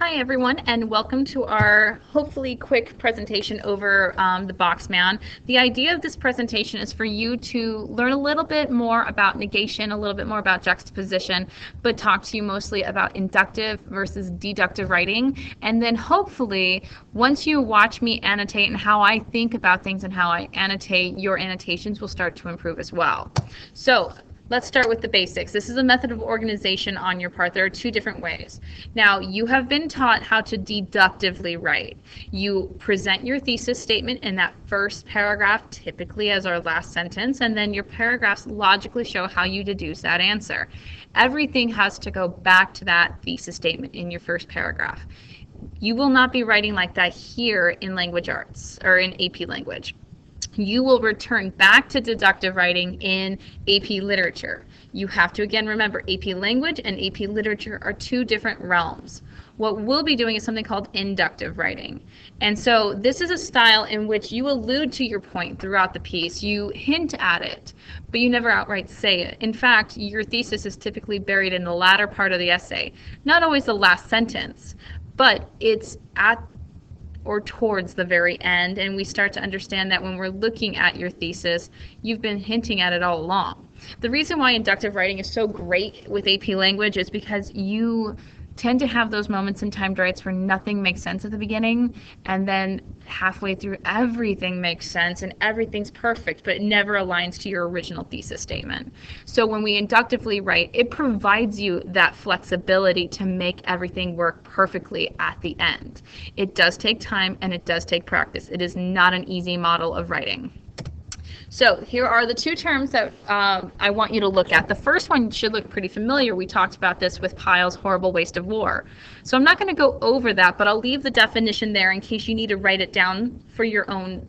Hi everyone, and welcome to our hopefully quick presentation over the Boxman. The idea of this presentation is for you to learn a little bit more about negation, a little bit more about juxtaposition, but talk to you mostly about inductive versus deductive writing. And then hopefully, once you watch me annotate and how I think about things and how I annotate, your annotations will start to improve as well. So let's start with the basics. This is a method of organization on your part. There are two different ways. Now, you have been taught how to deductively write. You present your thesis statement in that first paragraph, typically as our last sentence, and then your paragraphs logically show how you deduce that answer. Everything has to go back to that thesis statement in your first paragraph. You will not be writing like that here in language arts or in AP language. You will return back to deductive writing in AP literature. You have to again remember AP language and AP literature are two different realms. What we'll be doing is something called inductive writing. And so this is a style in which you allude to your point throughout the piece. You hint at it, but you never outright say it. In fact, your thesis is typically buried in the latter part of the essay. Not always the last sentence, but it's at or towards the very end, and we start to understand that when we're looking at your thesis, you've been hinting at it all along. The reason why inductive writing is so great with AP language is because you tend to have those moments in timed writes where nothing makes sense at the beginning, and then halfway through everything makes sense and everything's perfect, but it never aligns to your original thesis statement. So when we inductively write, it provides you that flexibility to make everything work perfectly at the end. It does take time and it does take practice. It is not an easy model of writing. So here are the two terms that I want you to look at. The first one should look pretty familiar. We talked about this with Pyle's horrible waste of war. So I'm not going to go over that, but I'll leave the definition there in case you need to write it down for your own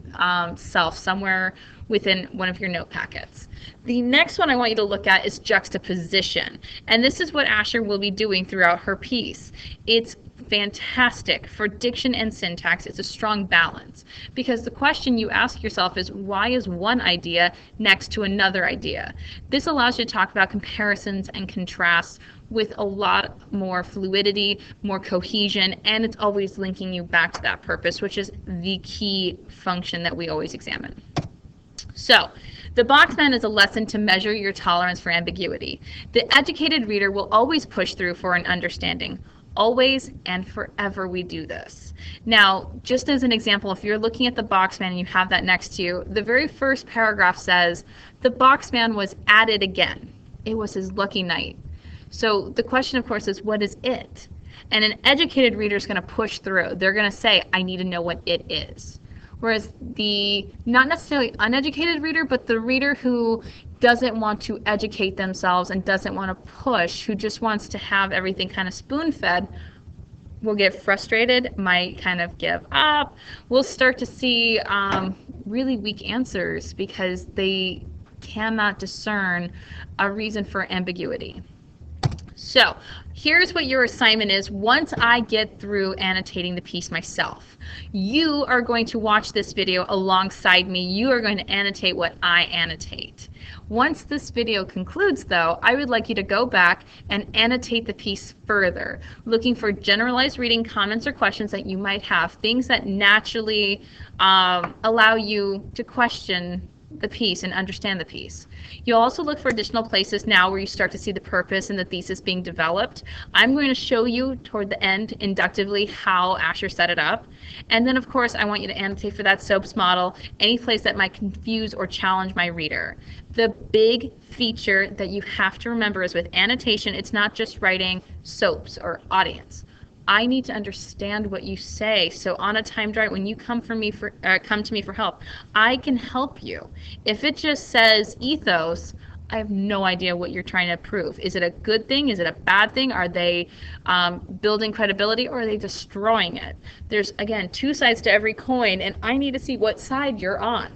self somewhere within one of your note packets. The next one I want you to look at is juxtaposition. And this is what Asher will be doing throughout her piece. It's fantastic for diction and syntax. It's a strong balance because the question you ask yourself is, why is one idea next to another idea? This allows you to talk about comparisons and contrasts with a lot more fluidity, more cohesion, and it's always linking you back to that purpose, which is the key function that we always examine. So, the Boxman is a lesson to measure your tolerance for ambiguity. The educated reader will always push through for an understanding. Always and forever we do this. Now, just as an example, if you're looking at the Boxman and you have that next to you, the very first paragraph says, the Boxman was at it again. It was his lucky night. So the question, of course, is what is it? And an educated reader is going to push through. They're going to say, I need to know what it is. Whereas the not necessarily uneducated reader, but the reader who doesn't want to educate themselves and doesn't want to push, who just wants to have everything kind of spoon-fed, will get frustrated, might kind of give up. We'll start to see really weak answers because they cannot discern a reason for ambiguity. So here's what your assignment is once I get through annotating the piece myself. You are going to watch this video alongside me. You are going to annotate what I annotate. Once this video concludes, though, I would like you to go back and annotate the piece further, looking for generalized reading comments or questions that you might have, things that naturally allow you to question the piece and understand the piece. You'll also look for additional places now where you start to see the purpose and the thesis being developed. I'm going to show you toward the end inductively how Asher set it up. And then, of course, I want you to annotate for that SOAPs model, any place that might confuse or challenge my reader. The big feature that you have to remember is with annotation, it's not just writing SOAPs or audience. I need to understand what you say. So on a timed write, when you come to me for help, I can help you. If it just says ethos, I have no idea what you're trying to prove. Is it a good thing? Is it a bad thing? Are they building credibility or are they destroying it? There's, again, two sides to every coin, and I need to see what side you're on.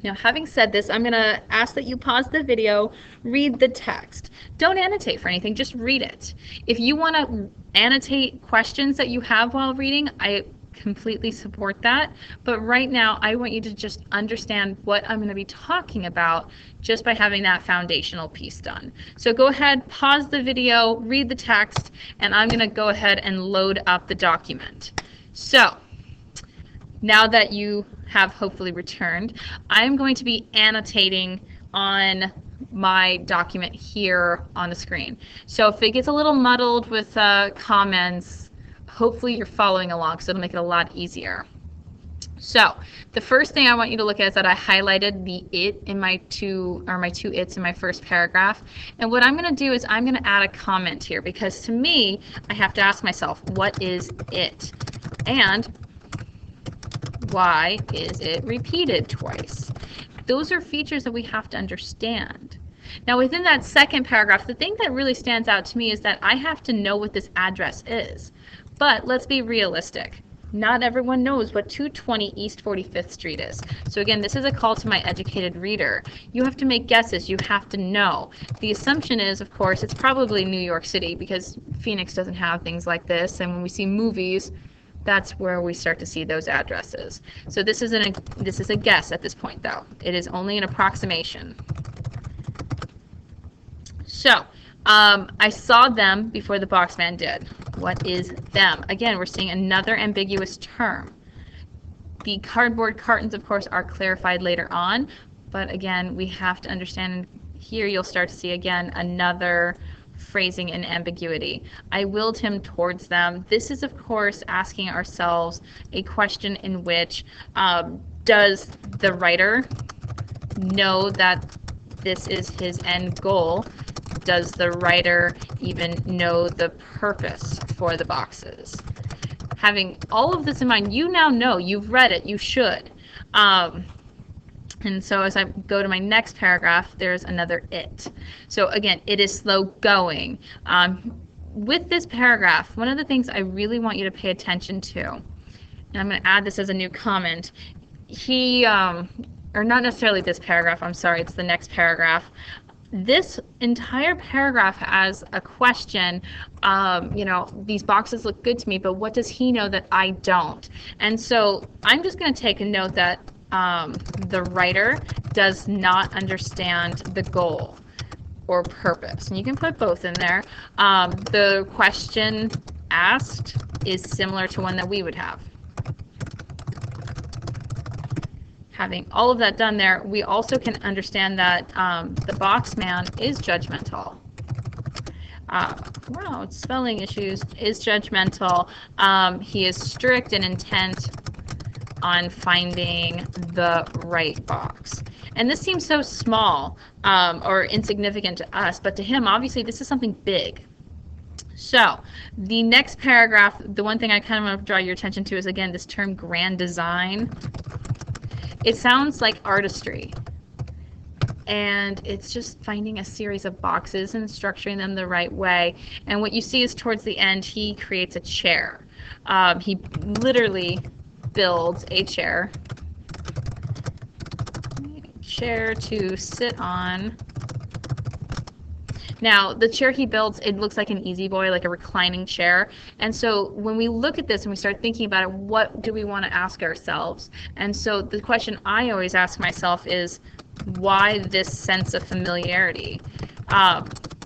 Now, having said this, I'm going to ask that you pause the video, read the text. Don't annotate for anything, just read it. If you want to annotate questions that you have while reading, I completely support that. But right now, I want you to just understand what I'm going to be talking about just by having that foundational piece done. So go ahead, pause the video, read the text, and I'm going to go ahead and load up the document. So now that you have hopefully returned, I'm going to be annotating on my document here on the screen. So if it gets a little muddled with comments, hopefully you're following along, so it'll make it a lot easier. So the first thing I want you to look at is that I highlighted the it in my two its in my first paragraph. And what I'm going to do is I'm going to add a comment here, because to me, I have to ask myself, what is it? And why is it repeated twice? Those are features that we have to understand. Now within that second paragraph, the thing that really stands out to me is that I have to know what this address is. But let's be realistic. Not everyone knows what 220 East 45th Street is. So again, this is a call to my educated reader. You have to make guesses. You have to know. The assumption is, of course, it's probably New York City, because Phoenix doesn't have things like this. And when we see movies, that's where we start to see those addresses. So this is a guess at this point, though. It is only an approximation. So I saw them before the boxman did. What is them? Again, we're seeing another ambiguous term. The cardboard cartons, of course, are clarified later on, but again, we have to understand, and here you'll start to see again another phrasing and ambiguity. I willed him towards them. This is, of course, asking ourselves a question in which does the writer know that this is his end goal? Does the writer even know the purpose for the boxes? Having all of this in mind, you now know, you've read it, you should. And so as I go to my next paragraph, there's another it. So again, it is slow going. With this paragraph, one of the things I really want you to pay attention to, and I'm going to add this as a new comment, or not necessarily this paragraph, I'm sorry, it's the next paragraph. This entire paragraph has a question, these boxes look good to me, but what does he know that I don't? And so I'm just going to take a note that the writer does not understand the goal or purpose. And you can put both in there. The question asked is similar to one that we would have. Having all of that done there, we also can understand that the boxman is judgmental. Wow, spelling issues, is judgmental. He is strict and intent on finding the right box. And this seems so small or insignificant to us, but to him, obviously, this is something big. So the next paragraph, the one thing I kind of want to draw your attention to is, again, this term grand design. It sounds like artistry, and it's just finding a series of boxes and structuring them the right way. And what you see is towards the end, he creates a chair. He literally builds a chair to sit on. Now, the chair he builds, it looks like an easy boy, like a reclining chair. And so when we look at this and we start thinking about it, what do we want to ask ourselves? And so the question I always ask myself is, why this sense of familiarity?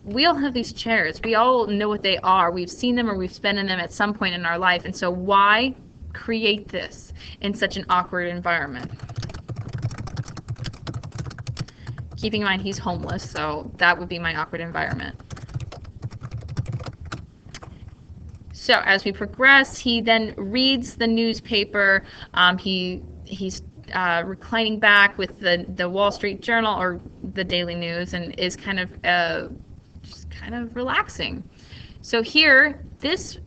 We all have these chairs. We all know what they are. We've seen them or we've been in them at some point in our life. And so why create this in such an awkward environment? Keeping in mind he's homeless, so that would be my awkward environment. So as we progress, he then reads the newspaper. He's reclining back with the Wall Street Journal or the Daily News, and is kind of relaxing. So here, this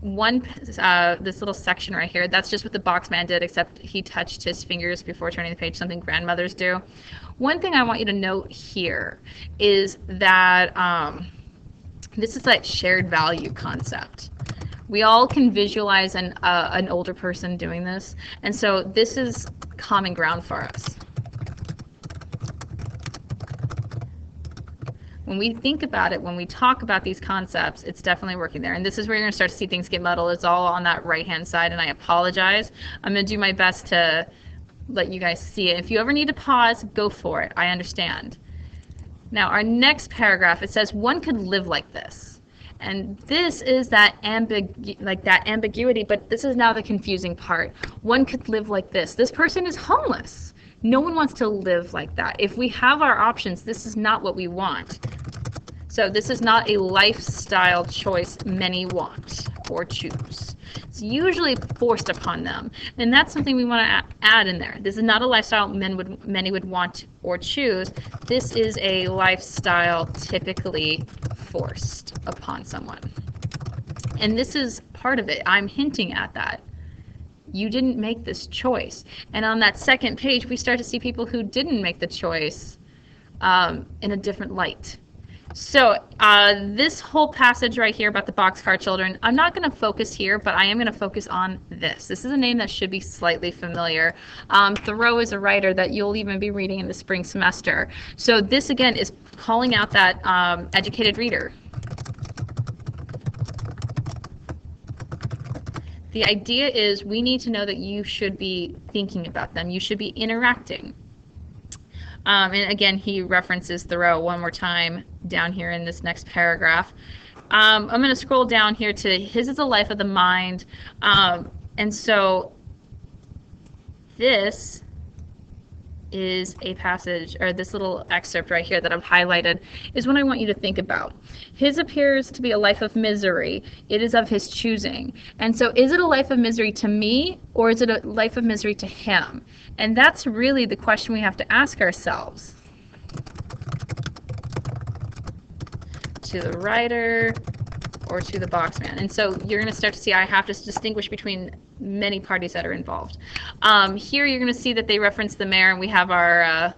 little section right here, that's just what the boxman did, except he touched his fingers before turning the page, something grandmothers do. One thing I want you to note here is that this is that shared value concept. We all can visualize an older person doing this, and so this is common ground for us. when we think about it, when we talk about these concepts, it's definitely working there. And this is where you're going to start to see things get muddled. It's all on that right-hand side, and I apologize. I'm going to do my best to let you guys see it. If you ever need to pause, go for it. I understand. Now, our next paragraph, it says, one could live like this. And this is that ambiguity, but this is now the confusing part. One could live like this. This person is homeless. No one wants to live like that. If we have our options, this is not what we want. So this is not a lifestyle choice many want or choose. It's usually forced upon them. And that's something we want to add in there. This is not a lifestyle many would want or choose. This is a lifestyle typically forced upon someone. And this is part of it. I'm hinting at that. You didn't make this choice. And on that second page, we start to see people who didn't make the choice in a different light. So this whole passage right here about the boxcar children, I'm not going to focus here, but I am going to focus on this. This is a name that should be slightly familiar. Thoreau is a writer that you'll even be reading in the spring semester. So this, again, is calling out that educated reader. The idea is we need to know that you should be thinking about them. You should be interacting. And again, he references Thoreau one more time down here in this next paragraph. I'm going to scroll down here to his is a life of the mind. And so this is a passage, or this little excerpt right here that I've highlighted, is what I want you to think about. His appears to be a life of misery. It is of his choosing. And so is it a life of misery to me, or is it a life of misery to him? And that's really the question we have to ask ourselves. To the writer or to the boxman. And so you're going to start to see I have to distinguish between many parties that are involved. Here you're going to see that they reference the mayor, and we have our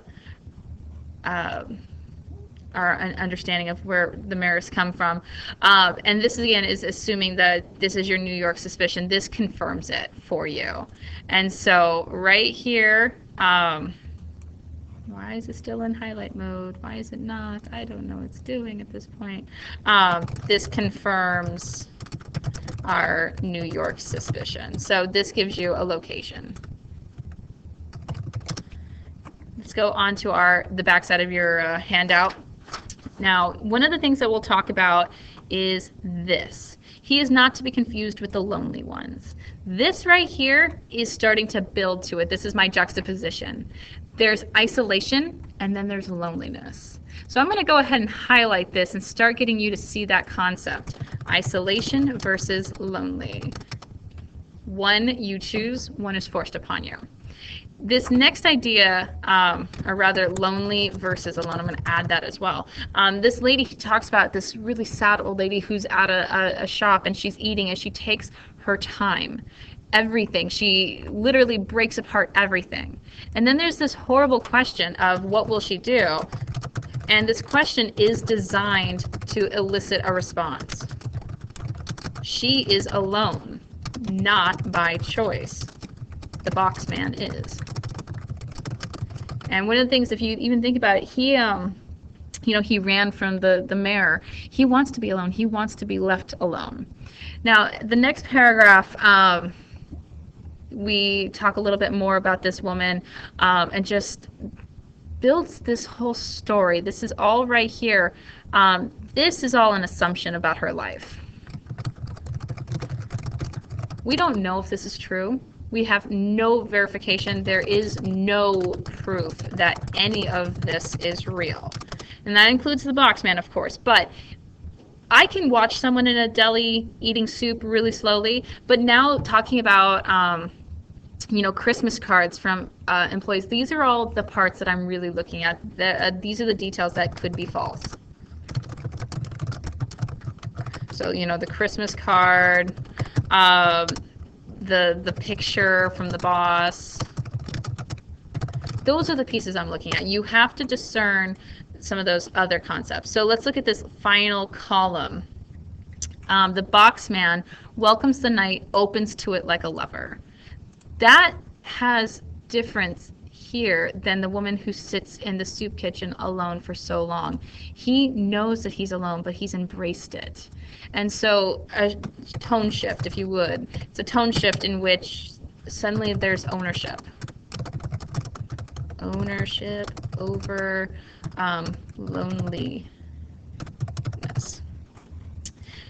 understanding of where the mayors come from. And this, again, is assuming that this is your New York suspicion. This confirms it for you. And so right here, why is it still in highlight mode? Why is it not? I don't know what it's doing at this point. This confirms our New York suspicion. So this gives you a location. Let's go on to the backside of your handout. Now, one of the things that we'll talk about is this. He is not to be confused with the lonely ones. This right here is starting to build to it. This is my juxtaposition. There's isolation, and then there's loneliness. So I'm going to go ahead and highlight this and start getting you to see that concept. Isolation versus lonely. One you choose, one is forced upon you. This next idea, or rather lonely versus alone, I'm going to add that as well. This lady talks about this really sad old lady who's at a shop, and she's eating, and she takes her time. Everything. She literally breaks apart everything. And then there's this horrible question of what will she do? And this question is designed to elicit a response. She is alone, not by choice. The boxman is. And one of the things, if you even think about it, he ran from the mayor. He wants to be alone. He wants to be left alone. Now, the next paragraph, we talk a little bit more about this woman and just builds this whole story. This is all right here. This is all an assumption about her life. We don't know if this is true. We have no verification. There is no proof that any of this is real. And that includes the boxman, of course. But I can watch someone in a deli eating soup really slowly, but now talking about Christmas cards from employees, these are all the parts that I'm really looking at. These are the details that could be false. So, the Christmas card, the picture from the boss. Those are the pieces I'm looking at. You have to discern some of those other concepts. So let's look at this final column. The boxman welcomes the night, opens to it like a lover. That has difference here than the woman who sits in the soup kitchen alone for so long. He knows that he's alone, but he's embraced it. And so a tone shift, if you would. It's a tone shift in which suddenly there's ownership. Ownership over loneliness.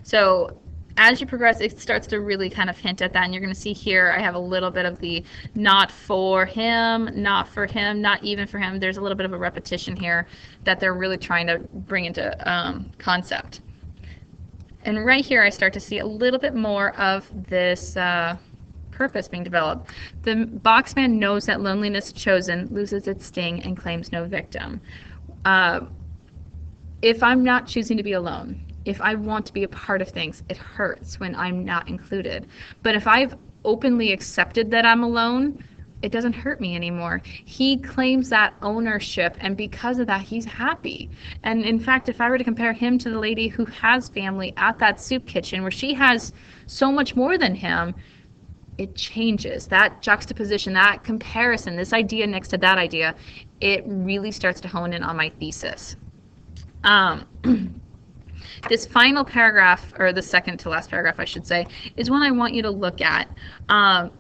So as you progress, it starts to really kind of hint at that, and you're going to see here I have a little bit of the not for him, not for him, not even for him. There's a little bit of a repetition here that they're really trying to bring into concept. And right here I start to see a little bit more of this purpose being developed. The boxman knows that loneliness chosen loses its sting and claims no victim. If I'm not choosing to be alone, if I want to be a part of things, it hurts when I'm not included. But if I've openly accepted that I'm alone, it doesn't hurt me anymore. He claims that ownership, and because of that, he's happy. And in fact, if I were to compare him to the lady who has family at that soup kitchen, where she has so much more than him, it changes. That juxtaposition, that comparison, this idea next to that idea, it really starts to hone in on my thesis. This final paragraph, or the second to last paragraph, I should say, is one I want you to look at.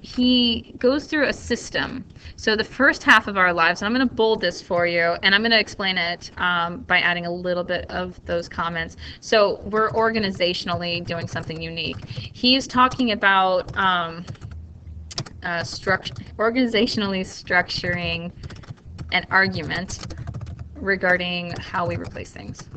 He goes through a system. So the first half of our lives, and I'm going to bold this for you, and I'm going to explain it by adding a little bit of those comments. So we're organizationally doing something unique. He's talking about organizationally structuring an argument regarding how we replace things.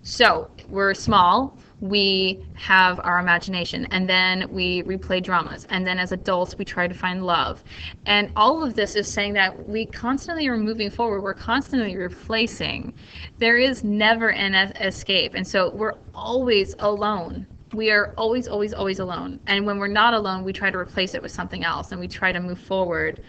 So we're small, we have our imagination, and then we replay dramas, and then as adults we try to find love. And all of this is saying that we constantly are moving forward, we're constantly replacing. There is never an escape, and so we're always alone. We are always, always, always alone. And when we're not alone, we try to replace it with something else, and we try to move forward.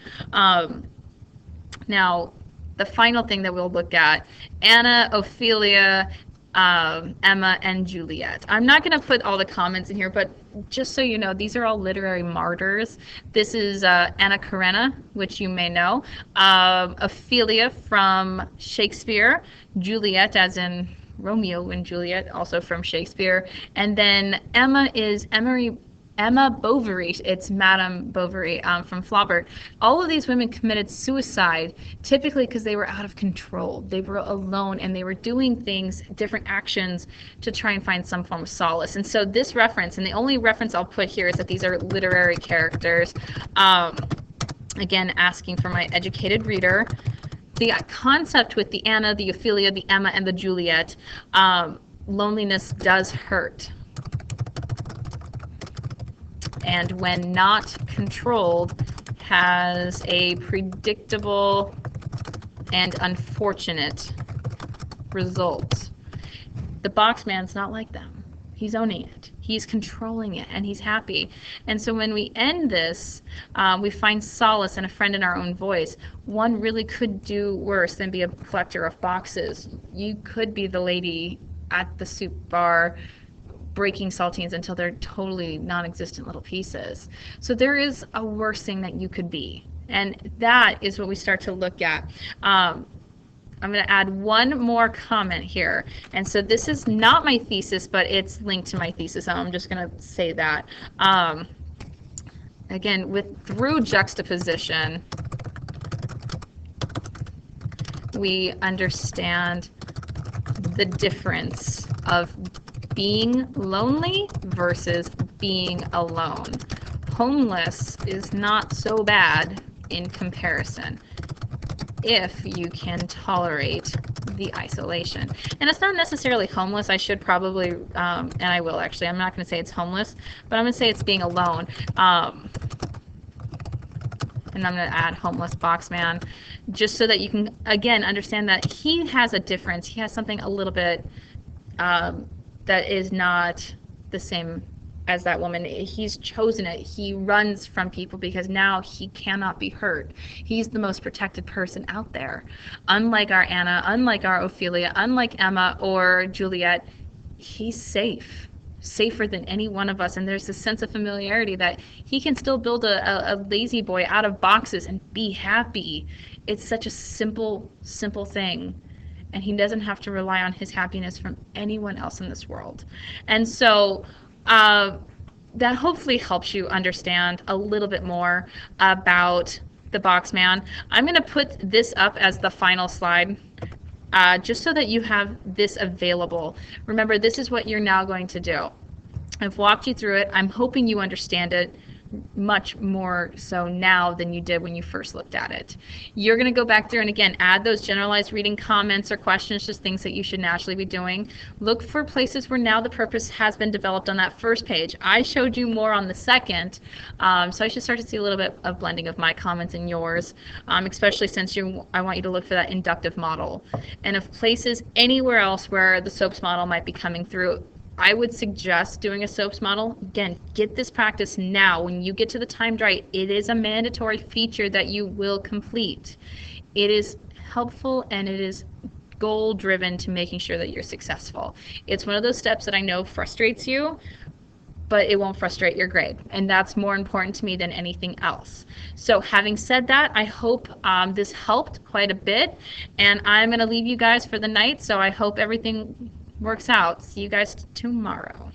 Now, the final thing that we'll look at, Anna, Ophelia, Emma, and Juliet. I'm not going to put all the comments in here, but just so you know, these are all literary martyrs. This is Anna Karenina, which you may know, Ophelia from Shakespeare, Juliet as in Romeo and Juliet, also from Shakespeare, and then Emma is Emma Bovary. It's Madame Bovary from Flaubert. All of these women committed suicide typically because they were out of control. They were alone, and they were doing things, different actions, to try and find some form of solace. And so this reference, and the only reference I'll put here, is that these are literary characters. Again, asking for my educated reader. The concept with the Anna, the Ophelia, the Emma, and the Juliet, loneliness does hurt. And when not controlled, has a predictable and unfortunate result. The boxman's not like them. He's owning it. He's controlling it, and he's happy. And so when we end this, we find solace and a friend in our own voice. One really could do worse than be a collector of boxes. You could be the lady at the soup bar breaking saltines until they're totally non-existent little pieces. So there is a worse thing that you could be. And that is what we start to look at. I'm going to add one more comment here. And so this is not my thesis, but it's linked to my thesis. So I'm just going to say that. Again, through juxtaposition, we understand the difference of being lonely versus being alone. Homeless is not so bad in comparison if you can tolerate the isolation. And it's not necessarily homeless. I should probably, and I will actually, I'm not going to say it's homeless, but I'm going to say it's being alone. And I'm going to add homeless boxman, just so that you can, again, understand that he has a difference. He has something a little bit that is not the same as that woman. He's chosen it. He runs from people because now he cannot be hurt. He's the most protected person out there. Unlike our Anna, unlike our Ophelia, unlike Emma or Juliet, he's safe. safer than any one of us, and there's this sense of familiarity that he can still build a lazy boy out of boxes and be happy. It's such a simple thing, and he doesn't have to rely on his happiness from anyone else in this world. And so that hopefully helps you understand a little bit more about the box man. I'm going to put this up as the final slide, just so that you have this available. Remember, this is what you're now going to do. I've walked you through it. I'm hoping you understand it much more so now than you did when you first looked at it. You're going to go back through and again add those generalized reading comments or questions, just things that you should naturally be doing. Look for places where now the purpose has been developed on that first page. I showed you more on the second, so I should start to see a little bit of blending of my comments and yours, especially since I want you to look for that inductive model. And if places anywhere else where the SOAPS model might be coming through, I would suggest doing a SOAPS model. Again, get this practice now. When you get to the timed right, it is a mandatory feature that you will complete. It is helpful and it is goal driven to making sure that you're successful. It's one of those steps that I know frustrates you, but it won't frustrate your grade. And that's more important to me than anything else. So having said that, I hope this helped quite a bit. And I'm going to leave you guys for the night. So I hope everything works out. See you guys tomorrow.